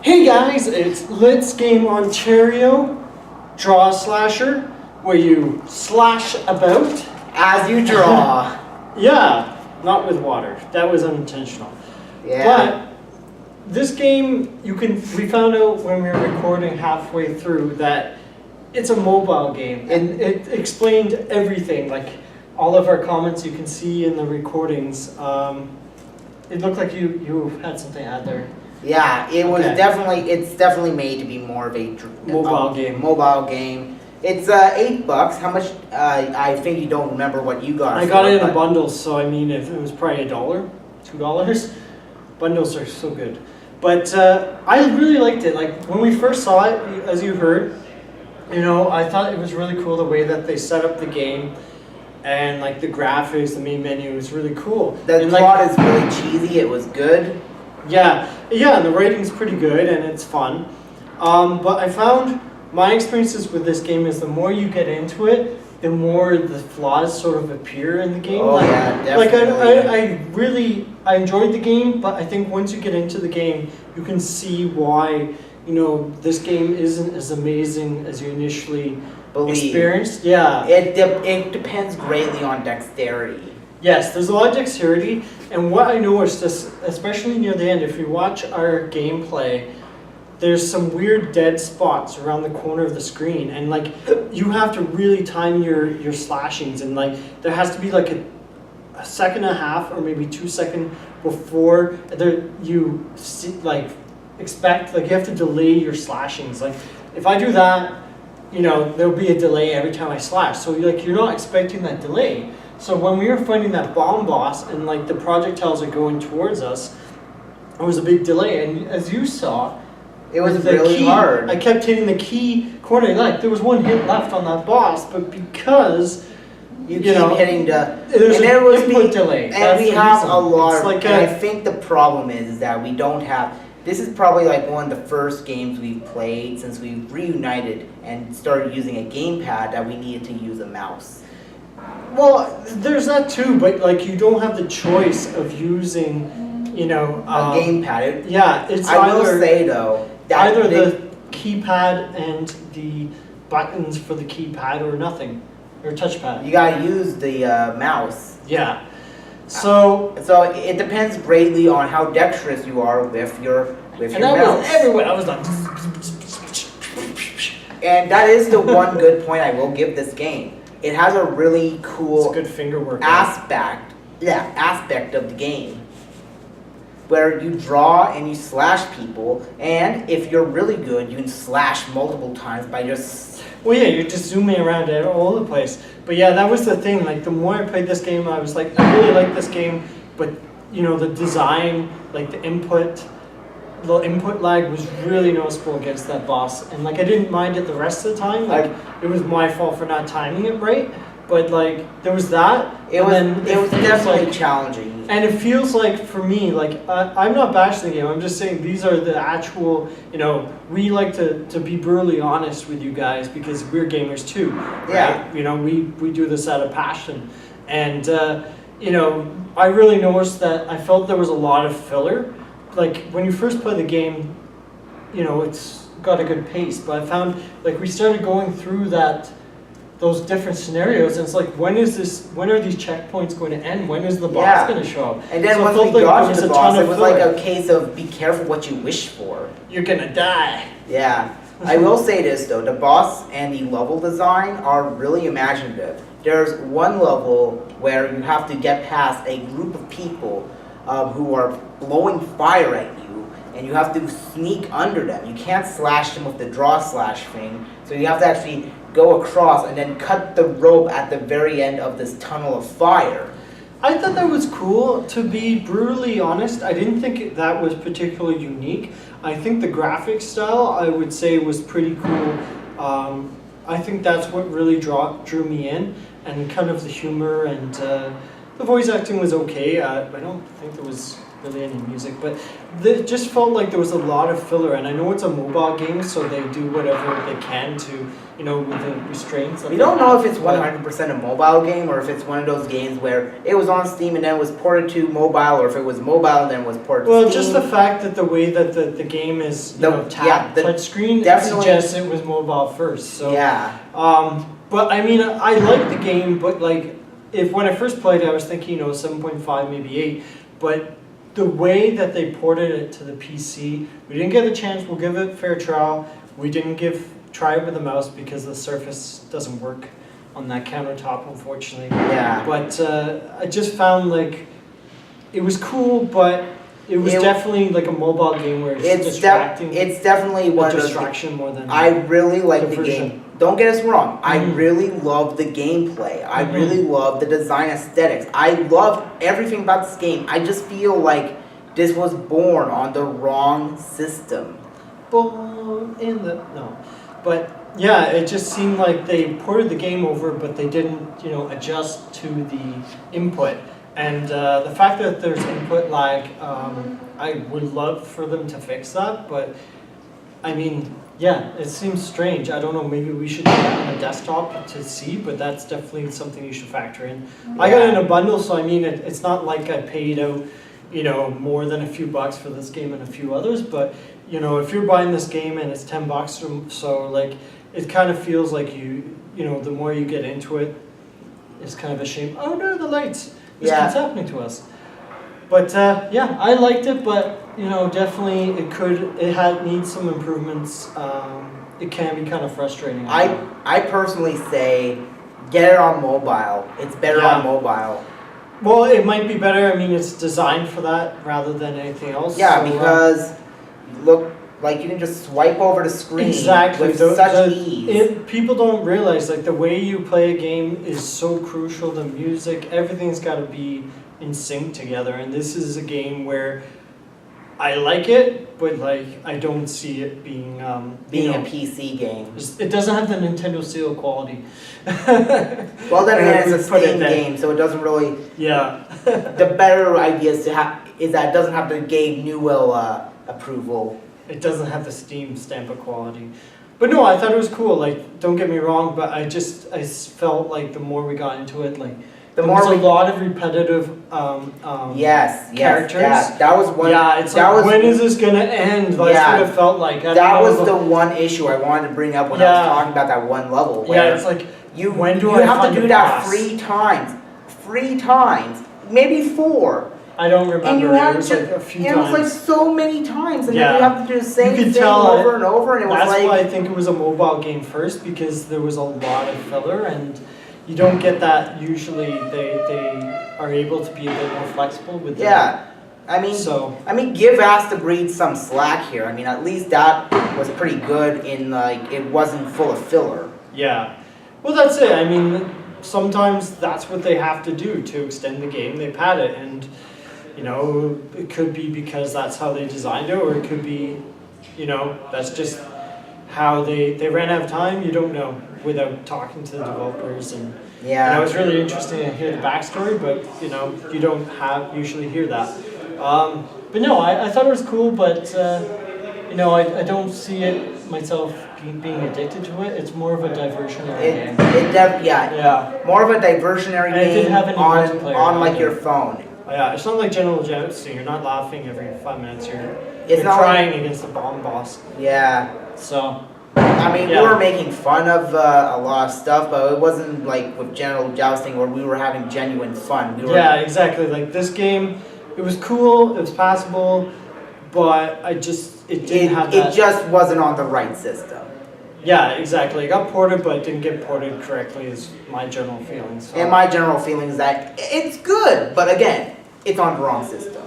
Hey guys, it's Let's Game Ontario, Draw Slasher, where you slash about. As you draw. Yeah, not with water. That was unintentional. Yeah. But this game, we found out when we were recording halfway through that it's a mobile game, and it explained everything. Like all of our comments you can see in the recordings. It looked like you had something to add there. Yeah, it was Okay. it's definitely made to be more of a Mobile game. Mobile game. It's $8. How much? I think you don't remember what you got. I got it in a bundle, so I mean, if it was probably $1, $2. Bundles are so good. But I really liked it. Like when we first saw it, as you heard, I thought it was really cool the way that they set up the game, and like the graphics, the main menu was really cool. The plot is really cheesy. It was good. Yeah, and the writing's pretty good and it's fun. But I found my experiences with this game is the more you get into it, the more the flaws sort of appear in the game. Oh yeah, definitely. I enjoyed the game, but I think once you get into the game, you can see why this game isn't as amazing as you initially experienced. Yeah, it depends greatly on dexterity. Yes, there's a lot of dexterity, and what I noticed, especially near the end, if you watch our gameplay, there's some weird dead spots around the corner of the screen, and like you have to really time your slashings, and like there has to be like a second and a half or maybe 2 seconds before you have to delay your slashings. Like if I do that, there'll be a delay every time I slash, so you're not expecting that delay. So when we were fighting that bomb boss and like the projectiles are going towards us, it was a big delay. And as you saw, it was really hard. I kept hitting the key corner. Like there was one hit left on that boss, but because you keep hitting there's an input delay. And we have a lot. I think the problem is that we don't have. This is probably like one of the first games we've played since we reunited and started using a gamepad that we needed to use a mouse. Well, there's that too, but like you don't have the choice of using, a gamepad. I will say though, that either the keypad and the buttons for the keypad or nothing, or touchpad. You gotta use the mouse. Yeah. So it depends greatly on how dexterous you are with your mouse. And that was everywhere. I was like. And that is the one good point I will give this game. It has a really cool good finger work aspect of the game, where you draw and you slash people, and if you're really good, you can slash multiple times by just. Well, yeah, you're just zooming around it all over the place. But yeah, that was the thing. Like the more I played this game, I was like, I really like this game, but the design, like the input lag was really noticeable against that boss, and like I didn't mind it the rest of the time. Like it was my fault for not timing it right, but like there was that. It was definitely challenging. And it feels like for me, like I'm not bashing the game. I'm just saying these are the actual. We like to be brutally honest with you guys because we're gamers too. Yeah. Right? We do this out of passion, and I really noticed that I felt there was a lot of filler. Like when you first play the game, it's got a good pace, but I found like we started going through those different scenarios, and it's like when are these checkpoints going to end? When is the boss going to show up? And then once we got to the boss, it was like a case of be careful what you wish for. You're gonna die. Yeah. I will say this though, the boss and the level design are really imaginative. There's one level where you have to get past a group of people who are blowing fire at you, and you have to sneak under them. You can't slash them with the draw slash thing, so you have to actually go across and then cut the rope at the very end of this tunnel of fire. I thought that was cool. To be brutally honest, I didn't think that was particularly unique. I think the graphic style, I would say, was pretty cool. I think that's what really drew me in, and kind of the humor and the voice acting was okay. I don't think there was really any music. But it just felt like there was a lot of filler, and I know it's a mobile game, so they do whatever they can to, you know, with the restraints. We don't know if it's 100% a mobile game or if it's one of those games where it was on Steam and then was ported to mobile, or if it was mobile and then was ported to Steam. Well, just the fact that the way that the game is, touch screen, it suggests it was mobile first. So yeah. But I mean, I like the game, but like, when I first played it, I was thinking, 7.5, maybe 8. But the way that they ported it to the PC, we didn't get a chance. We'll give it a fair trial. We didn't try it with a mouse because the Surface doesn't work on that countertop, unfortunately. Yeah. But I just found like it was cool, but it was definitely like a mobile game where it's distracting. It's definitely one distraction more than. I really like the game. Don't get us wrong. I really love the gameplay. I really love the design aesthetics. I love everything about this game. I just feel like this was born on the wrong system. But yeah, it just seemed like they ported the game over, but they didn't, adjust to the input. And the fact that there's input lag, I would love for them to fix that. But I mean, yeah, it seems strange. I don't know, maybe we should do that on a desktop to see, but that's definitely something you should factor in. Yeah. I got it in a bundle, so I mean, it's not like I paid out, more than a few bucks for this game and a few others, but, if you're buying this game and it's $10, so like, it kind of feels like the more you get into it, it's kind of a shame. Oh no, the lights. This keeps happening to us. But yeah, I liked it, but definitely it needs some improvements. It can be kind of frustrating. I personally say get it on mobile. It's better on mobile. Well, it might be better. I mean, it's designed for that rather than anything else. Yeah, so, because look, like you can just swipe over the screen with such ease. People don't realize like the way you play a game is so crucial. The music, everything's got to be in sync together, and this is a game where I like it, but like I don't see it being a PC game. It doesn't have the Nintendo seal quality. Well, then again, it's a Steam game, so it doesn't really. Yeah. The better idea is that it doesn't have the Gabe Newell approval. It doesn't have the Steam stamp of quality. But no, I thought it was cool. Like, don't get me wrong, but I felt like the more we got into it, like. There was a lot of repetitive characters. That was one. Yeah, it's like, when is this gonna end? That's what it felt like. That was the one issue I wanted to bring up when I was talking about that one level. Where it's like you have to do that 3 times, maybe 4. I don't remember. And you it was like a few times. It was like so many times, and then you have to do the same thing over and over, and it was like. That's why I think it was a mobile game first, because there was a lot of filler and. You don't get that usually. They are able to be a bit more flexible with I mean, give Ask the Breed some slack here. I mean, at least that was pretty good in like it wasn't full of filler. Yeah, well that's it. I mean, sometimes that's what they have to do to extend the game. They pad it, and it could be because that's how they designed it, or it could be, that's just how they ran out of time. You don't know without talking to the developers, and it was really interesting to hear the backstory, but you don't usually hear that. But no, I thought it was cool, but I don't see it myself being addicted to it. It's more of a diversionary game. More of a diversionary game on like your phone. Yeah, it's not like General Jousting. You're not laughing every 5 minutes. You're crying against the bomb boss. Yeah. So. I mean, we were making fun of a lot of stuff, but it wasn't like with General Jousting where we were having genuine fun. Exactly. Like this game, it was cool, it was passable, but it didn't have that. It just wasn't on the right system. Yeah, exactly. It got ported, but it didn't get ported correctly is my general feeling. So. And my general feeling is that it's good, but again, it's on the wrong system.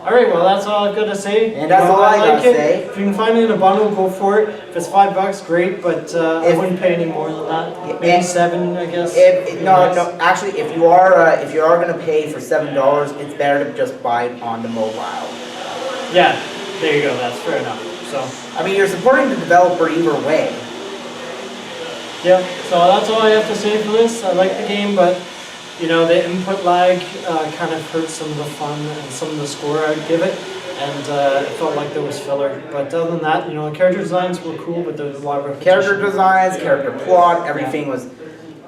Alright, well that's all I've got to say. And that's all I got to say. If you can find it in a bundle, go for it. If it's $5, great, but I wouldn't pay any more than that. Maybe $7, I guess. No. Actually, if you are going to pay for $7, it's better to just buy it on the mobile. Yeah, there you go. That's fair enough. So. I mean, you're supporting the developer either way. Yeah. So that's all I have to say for this. I like the game, but You know, the input lag kind of hurt some of the fun and some of the score I'd give it, and it felt like there was filler. But other than that, you know, the character designs were cool, but there was a lot of repetition. Character designs, character plot, everything was,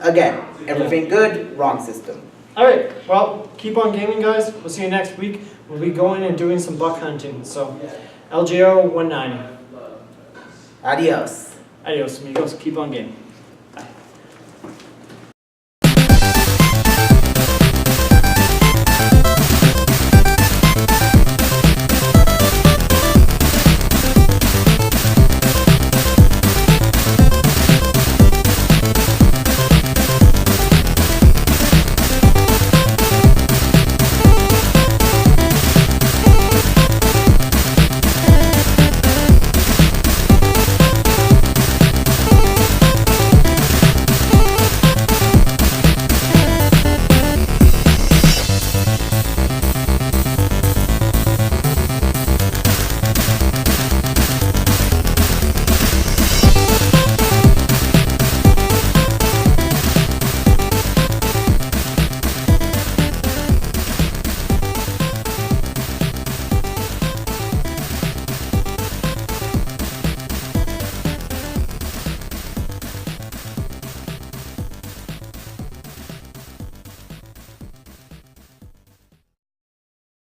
again, everything good, wrong system. All right, well, keep on gaming, guys. We'll see you next week. We'll be going and doing some buck hunting. So, LGO 190. Adios. Adios, amigos. Keep on gaming.